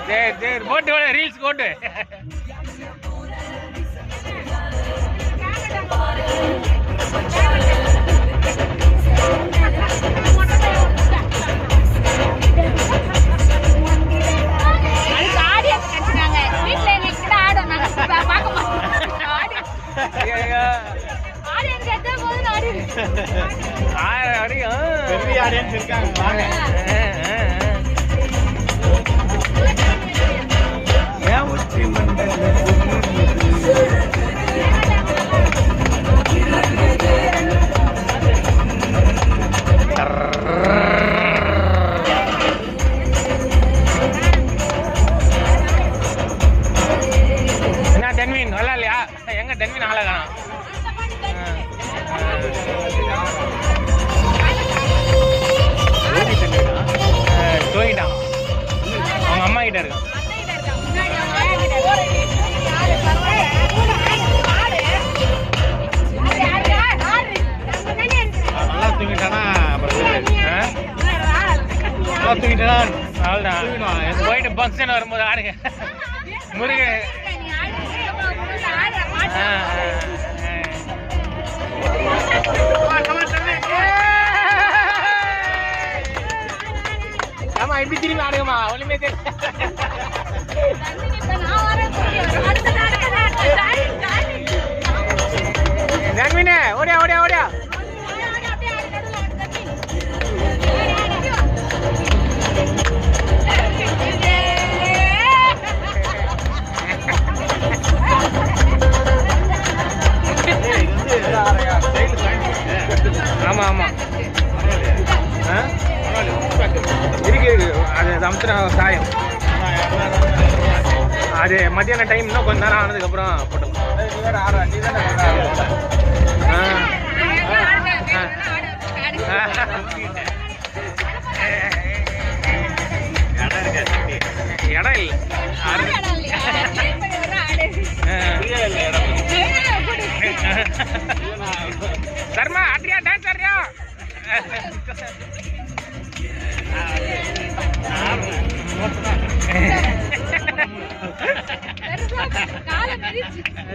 சரி சரி போட்டு ரீல்ஸ் போட்டு பெரிய ஆடியன்ஸ் இருக்காங்க வாங்க. ஏன் உச்சி என்ன டென்வின் நல்லா இல்லையா? எங்க டென்வின் ஆளா தூங்கிட்டான். அவங்க அம்மா கிட்ட இருக்கான். நல்லா தூங்கிட்டானா தூங்கிட்டானா அவ்வளோதான். போயிட்டு ஃபங்க்ஷன் வரும்போது ஆடுங்க முருகன். ஆமா இப்படி திரும்பி ஆடுங்கம்மா ஒண்ணுமே ஜான்வினே ஓடியா ஓடியா ஓடியா. ஆமா ஆமா இருக்கு இருக்கு. அது அமுத்துனா சாயம். அது மத்தியான டைம் இன்னும் கொஞ்ச நேரம் ஆனதுக்கப்புறம் போட்டோம். இடம் இல்லை சர்மா ஆட்ரியா டான்ஸ் ஆடுறியா?